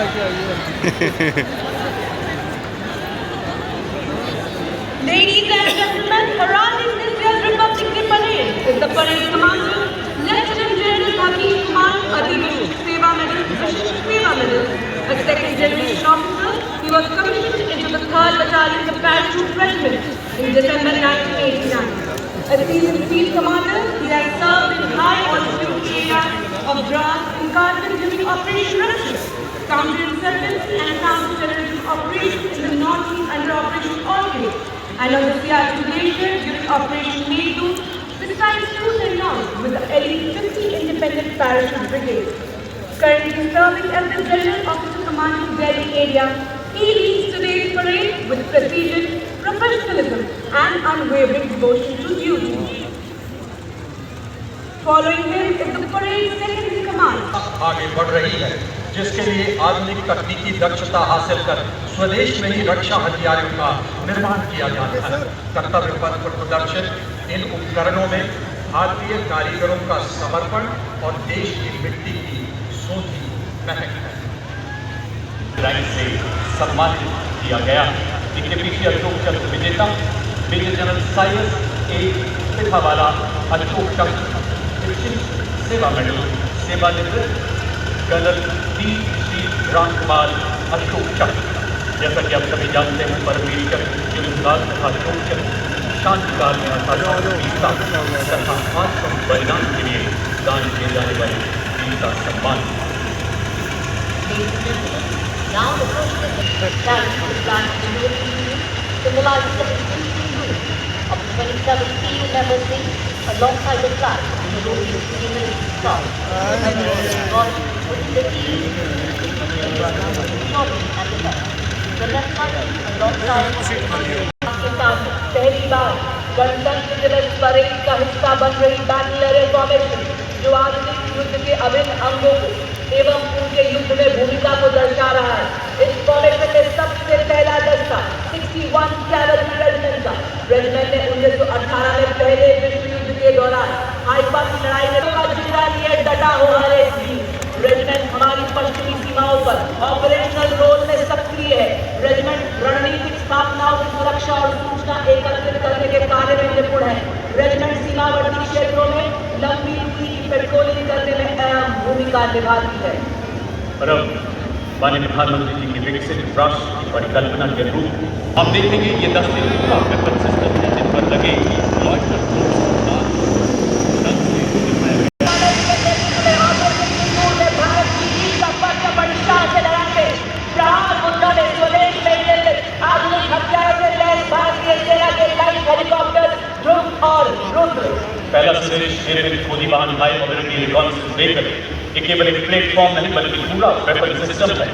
Ladies and gentlemen, heralding this year's Republic Day parade is the parade commander, Lieutenant General Hakeem Kumar Adilu, Seva Medal, Seva Medal. A second generation officer, he was commissioned into the 3rd Battalion of Parachute Regiment in December 1989. As seasoned field commander, he has served in high altitude areas of Dras and Kharkiv during Operation Raksha, counterinsurgency and counter-terrorism operations in the northeast under Operation Orchid, and on the Siachen Glacier during Operation Meghdoot, besides 2 tenures with the elite 50 Independent Parachute Brigade. Currently serving as the General Officer commanding Delhi area, he leads today's parade with precision, professionalism and unwavering devotion to duty. Following him is the parade second in command. आगे बढ़ रही है, जिसके लिए आधुनिक तकनीकी दक्षता हासिल कर स्वदेश में ही रक्षा हथियारों का निर्माण किया जाता है। कर्तव्य पथ पर प्रदर्शित इन उपकरणों में भारतीय कारीगरों का समर्पण और देश की मिट्टी की सोधी महक है। रैंक से सम्मानित किया गया। इनके पीछे अशोक चक्र विजेता मेजर जनरल साइरस ए पिथावाला अशोक चक्र, सेवा मेडल सेवानिवृत्त कर्नल डी श्री रामकुमार अशोक चक्र। जैसा कि आप सभी जानते हैं, परमवीर चक्र युद्धकाल तथा अशोक चक्र शांतिकाल में वीरता तथा आत्म बलिदान के लिए दान किए जाने वाले वीरता सम्मान। Now the first flag is planted in the Union, symbolizing the distinct group of the 27 EU member states alongside the flag in the European Union Club. Within the EU, shopping and the left. The left side alongside Pakistan, पहली बार गणतंत्र दिवस parade का हिस्सा बन रही Buttler formation, जो आधुनिक युद्ध के अभिन्न अंगों को एवं उनके युद्ध में भूमिका को दर्शा रहा है। इस फॉर्मेशन में सबसे पहला दस्ता 61 कैवलरी रेजिमेंट का। रेजिमेंट ने 1918 में पहले विश्व युद्ध के दौरान हाइफा की लड़ाई में जिला लिए डटा हो रहे थी। रेजिमेंट हमारी पश्चिमी सीमाओं पर ऑपरेशनल रोल में सक्रिय है। रेजिमेंट रणनीतिक स्थापनाओं की सुरक्षा और सूचना एकत्रित करने के कार्य में निपुण है। रेजिमेंट सीमावर्ती क्षेत्रों में लंबी दूरी की पेट्रोलिंग करने में अहम भूमिका निभाती है। माननीय प्रधानमंत्री जी की विकसित राष्ट्र की परिकल्पना के अनुरूप हम देखेंगे ये 10 दिन का वेपन सिस्टम है, जिन पर लगे पहला संदेश खोदी वाहन हाई मोबिलिटी रिकॉन्सेंस व्हीकल, ये केवल एक प्लेटफॉर्म नहीं बल्कि पूरा वेपन सिस्टम है।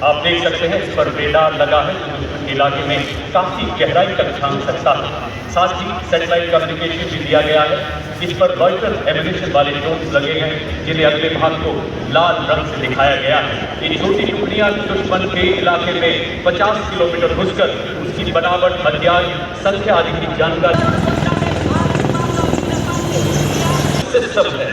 आप देख सकते हैं इस पर रेडार लगा है जो इलाके में काफ़ी गहराई तक झांक सकता है। साथ ही सैटेलाइट कम्युनिकेशन भी दिया गया है। इस पर लॉइटर एमिनेशन वाले ड्रोन्स लगे हैं, जिन्हें अगले भाग को लाल रंग से दिखाया गया है। ये छोटी टुकड़ियाँ दुश्मन के इलाके में 50 किलोमीटर घुसकर उसकी बनावट, हथियार, संख्या आदि की जानकारी सिस्टम है।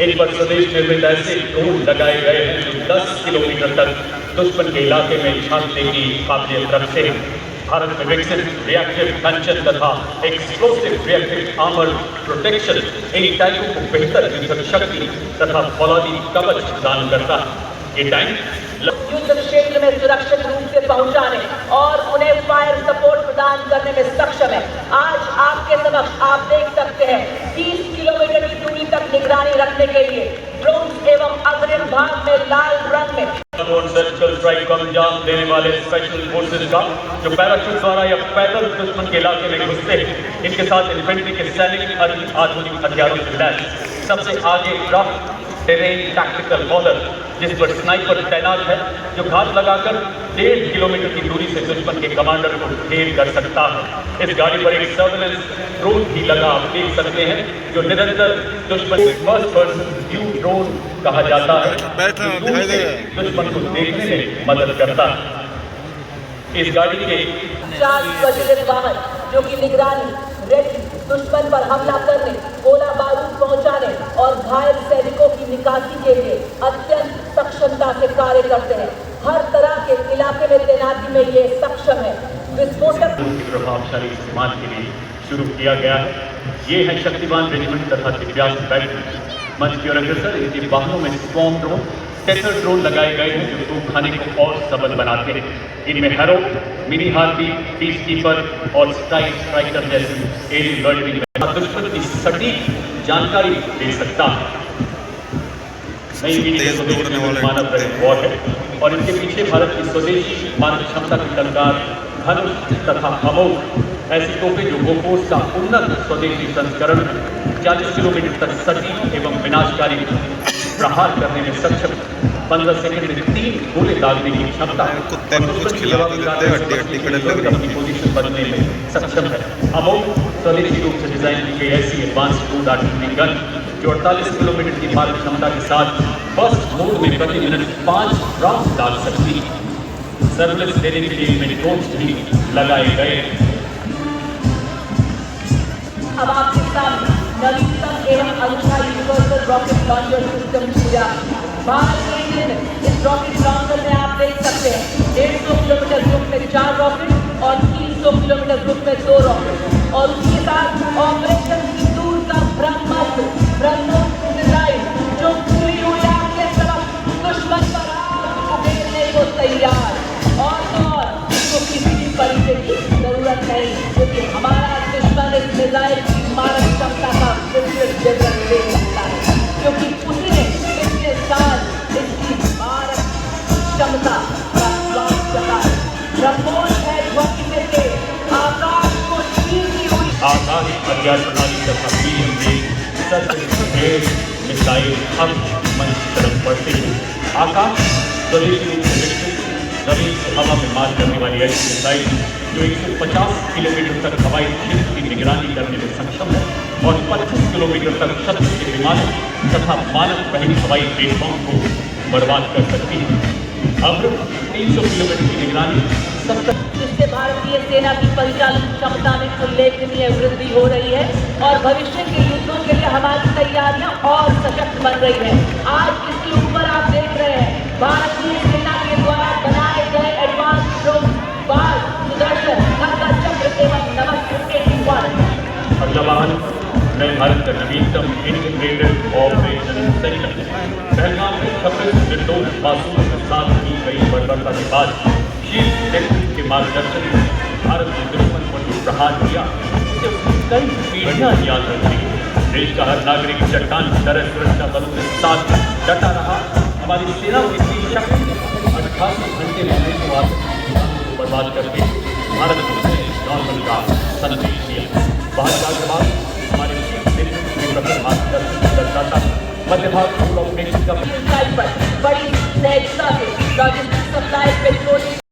इन पर स्वदेश निर्मित ऐसे ड्रोन लगाए गए हैं जो 10 किलोमीटर तक दुश्मन के इलाके में झांकने की काबिलियत रखते हैं। भारत में विकसित रिएक्टिव कंचन तथा explosive reactive armour protection in टैंकों को बेहतर युद्धक शक्ति तथा फौलादी कवच प्रदान करता है। ये टैंक युद्ध क्षेत्र में सुरक्षित रूप से पहुंचाने और उन्हें फायर सपोर्ट प्रदान करने में सक्षम है। आज आपके समक्ष आप देख सकते हैं 30 किलोमीटर की दूरी तक निगरानी रखने के लिए ड्रोन एवं अग्रिम भाग में लाल रंग में सर्जिकल स्ट्राइक को अंजाम देने वाले स्पेशल फोर्सेज का, जो पैराशूट द्वारा या पैदल दुश्मन के इलाके में घुसते हैं। इनके साथ इन्फेंट्री के सैनिक आधुनिक हथियारों से लैस। सबसे आगे रफ टेरेन टैक्टिकल मॉडल, जिस पर स्नाइपर तैनात है, जो घात लगाकर 1.5 किलोमीटर की दूरी से दुश्मन के कमांडर को ढेर कर सकता है। इस गाड़ी पर एक सर्वेलेंस ड्रोन भी लगा, आप देख सकते हैं, जो निरंतर दुश्मन फर्स्ट पर्सन व्यू ड्रोन कहा जाता है, दुश्मन को देखने में मदद करता है। इस गाड़ी के 4 स्वचालित वाहन जो कि निगरानी, रेडी, दुश्मन पर हमला करने, गोला बारूद पहुंचाने और घायल सैनिकों की निकासी के लिए अत्यंत सक्षमता से कार्य करते हैं। हर तरह के इलाके में तैनाती में ये सक्षम है। विस्फोटक के प्रभावशाली इस्तेमाल के लिए शुरू किया गया है। ये है शक्तिवान रेजिमेंट तथा दिव्यांग बैटरी। मंच की ओर अग्रसर इनके वाहनों में स्वॉर्म ड्रोन, टेथर ड्रोन लगाए गए हैं जो तोपखाने को और सबल बनाते हैं। इनमें harrow, mini harpy, piece keeper और स्ट्राइकर जैसी एरियल लॉन्ड्रिंग दुश्मन की सटीक जानकारी दे सकता है। नई पीढ़ी मानव रहित वॉर है और इनके पीछे भारत की स्वदेशी मानव क्षमता की टंकार, धनुष तथा अमोघ ऐसी तोपें जो बोफोर्स का उन्नत स्वदेशी संस्करण 40 किलोमीटर तक सटीक एवं विनाशकारी प्रहार करने में सक्षम, 15 सेकंड में 3 गोले दागने की क्षमता अपनी पोजीशन बदलने में सक्षम है। अमोघ स्वदेशी रूप से डिजाइन की गई ऐसी एडवांस क्रूड आर्टिलरी गन जो 48 किलोमीटर की मारक क्षमता के साथ बर्स्ट मोड में प्रति मिनट 5 राउंड डाल सकती है। सर्विलेंस देने के लिए इनमें ड्रोन्स भी लगाए गए। अब आपके सामने नवीनतम एवं अनूठा यूनिवर्सल रॉकेट लॉन्चर सिस्टम पूरा भारत के इंजन। इस रॉकेट लॉन्चर में आप देख सकते हैं 150 किलोमीटर ग्रुप में 4 रॉकेट और 300 किलोमीटर ग्रुप में 2 रॉकेट और उसके साथ ऑपरेशन सिंदूर का ब्रह्मोस डिजाइन जो पूरी हुई आपके तरफ दुश्मन पर आग उगेरने को तैयार और इसको किसी भी परिचय की जरूरत नहीं, क्योंकि हमारा दुश्मन इस मिसाइल की मारक क्षमता का विस्तृत विवरण दे सकता है, क्योंकि उसने पिछले साल इसकी मारक क्षमता का स्वाद चलाया। ब्रह्मोस है ध्वनि में से आकाश को छीनती हुई आकाश हथियार प्रणाली तथा मिसाइल अब मंच की तरफ बढ़ते हैं। आकाश स्वदेशी रूप से विकसित जमीन से हवा में मार करने वाली ऐसी मिसाइल जो 150 किलोमीटर तक हवाई क्षेत्र की निगरानी करने में सक्षम है और 25 किलोमीटर तक शत्रु के विमानों तथा मानव रहित हवाई प्लेटफॉर्म को बर्बाद कर सकती है। अब 300 किलोमीटर की निगरानी जिससे भारतीय सेना की परिचालन क्षमता में उल्लेखनीय वृद्धि हो रही है और भविष्य के युद्धों के लिए हमारी तैयारियां और सशक्त बन रही है। आज इसके ऊपर आप देख रहे हैं भारतीय सेना के द्वारा बनाए गए एडवांस ड्रोन बाल, सुदर्शन, खड्गा चक्र एवं नमस्ते 81। अगला वाहन नए भारत का नवीनतम इंटीग्रेटेड ऑपरेशन सेंटर। पहलगाम में 26 निर्दोष मासूमों के साथ की गई बर्बरता के बाद शीर्ष नेतृत्व के मार्गदर्शन में भारत ने दुश्मन पर जो प्रहार किया उसे कई पीढ़ियां याद रखेंगी। देश का हर नागरिक चट्टान की तरह सुरक्षा बलों के साथ डटा रहा। हमारी सेना की इतनी शक्ति 88 घंटे में को बर्बाद करके भारत को नॉर्मल का संदेश दिया। भारत का जवाब हमारे मार्गदर्शन दर्शाता मध्य भारत ऑपरेशन का बड़ी सहजता से लॉजिस्टिक सप्लाई पेट्रोल